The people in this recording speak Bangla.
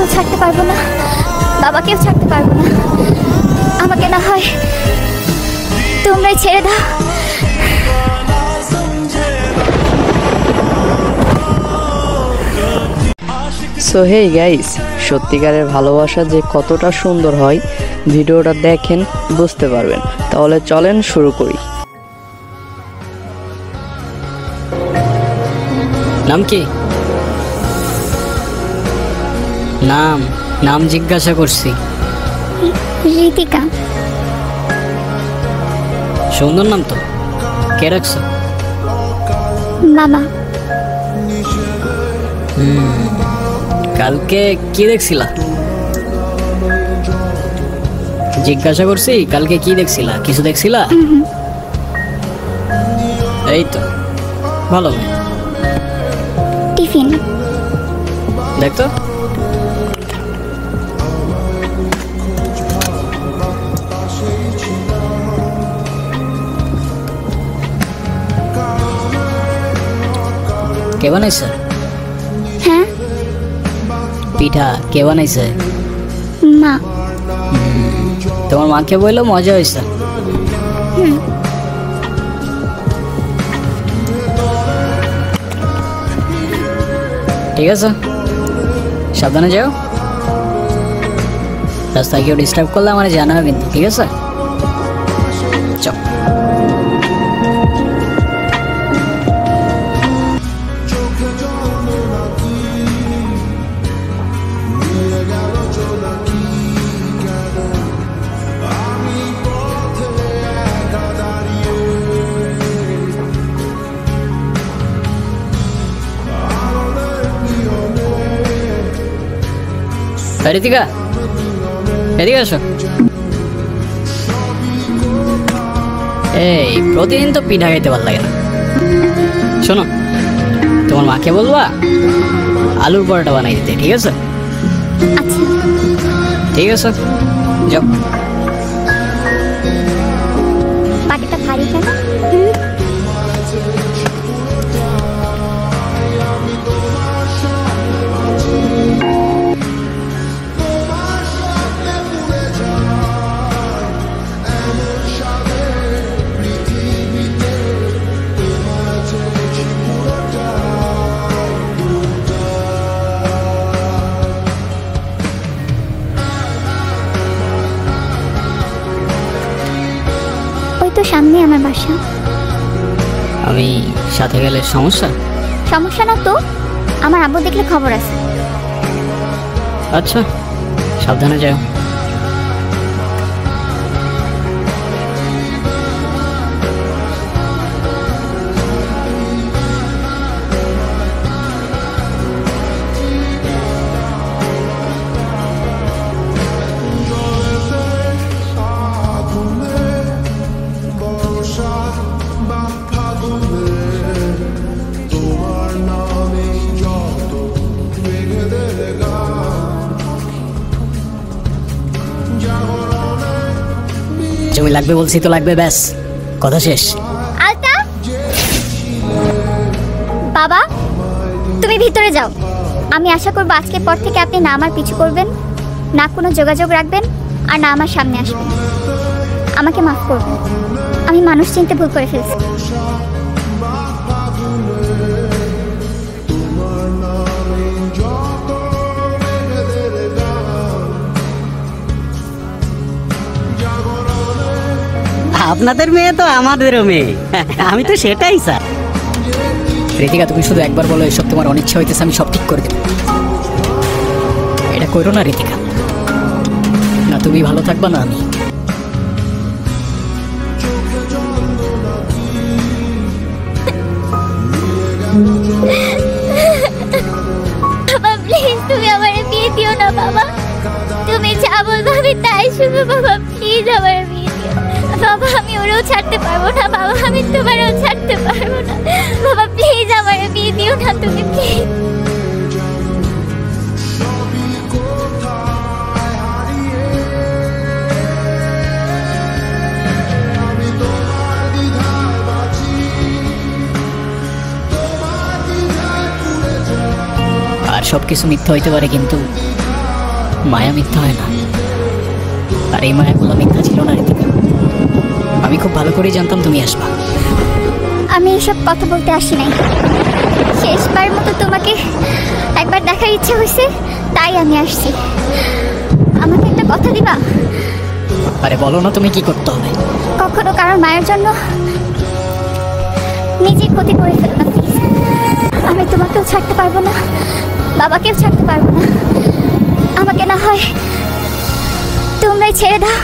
আমিও ছাড়তে পারবো না, বাবাকেও ছাড়তে পারবো না। আমাকে না হয় তোমরাই ছেড়ে দাও। সো হেই গাইস, সত্যিকারের ভালোবাসা যে কতটা সুন্দর হয় ভিডিওটা দেখেন বুঝতে পারবেন। তাহলে চলেন শুরু করি। নাম কি? নাম নাম জিজ্ঞাসা করছি। ঋতিকা। সুন্দর নাম তো, কে রাখছো? মামা। কালকে কি দেখছিলা? জিজ্ঞাসা করছি কালকে কি দেখছিলা, কিছু দেখছিলা? এই তো ভালো মেয়ে। টিফিন দেখতো কে বানাইছে? হ্যাঁ, পিঠা কে বানাইছে? মা। তোমার মাকে বললো মজা হয়েছে। ঠিক আছে, সাবধানে যাও। রাস্তায় কেউ ডিস্টার্ব করলে আমার জানাবে কিন্তু, ঠিক আছে? চল। ঋতিকা, এদিকে আসো। এই প্রতিদিন তো পিঠা খাইতে ভালো লাগে না। শোনো, তোমার মাকে বলবা আলুর পরোটা বানাই দিতে, ঠিক আছে? আচ্ছা। ঠিক আছে, যাও। পাটিটা ভারী কেন? তো সামনে আমার বাসা। আমি সাথে গেলে সমস্যা? সমস্যা না তো, আমার আব্বু দেখলে খবর আছে। আচ্ছা, সাবধানে যাও। জমি লাগবে বলছি তো লাগবে, ব্যাস কথা শেষ। আলতা, বাবা তুমি ভিতরে যাও। আমি আশা করব আজকের পর থেকে আপনি না আমার পিছু করবেন, না কোনো যোগাযোগ রাখবেন, আর না আমার সামনে আসবেন। আমাকে মাফ করবেন, আমি মানুষ চিনতে ভুল করে ফেলছি। আপনাদের মেয়ে তো আমাদেরও মেয়ে, আমি তো সেটাই স্যার। ঋতিকা, তুমি শুধু একবার বলো এসব তোমার অনিচ্ছা হইতেছে, আমি সব ঠিক করে দেব। এটা করো না ঋতিকা, না তুমি ভালো থাকবা না আমি। বাবা প্লিজ তুমি আমারে বিয়ে দিও না বাবা, তুমি যা বলবো আমি তাই শুনবো বাবা, প্লিজ আমারে বিয়ে দিও বাবা। আমি ওরেও ছাড়তে পারবো না বাবা, আমি তোমারও ছাড়তে পারবো না বাবা, প্লিজ আমারে বিয়ে দিও না তুমি, প্লিজ। আর সবকিছু মিথ্যা হইতে পারে, কিন্তু মায়া মিথ্যা হয় না, আর এই মায়াগুলো মিথ্যা ছিল না ঋতিকা। আমি খুব ভালো করেই জানতাম তুমি আসবা। আমি এসব কথা বলতে আসি নাই, শেষবার মতো তোমাকে একবার দেখার ইচ্ছে হয়েছে, তাই আমি আসছি। আমাকে একটা কথা দিবা? আরে বলো না তুমি কি করতে হবে। কখনো কারোর মায়ের জন্য নিজের ক্ষতি করে ফেলো না প্লিজ। আমি তোমাকেও ছাড়তে পারবো না, বাবাকেও ছাড়তে পারবো না। আমাকে না হয় তোমরাই ছেড়ে দাও।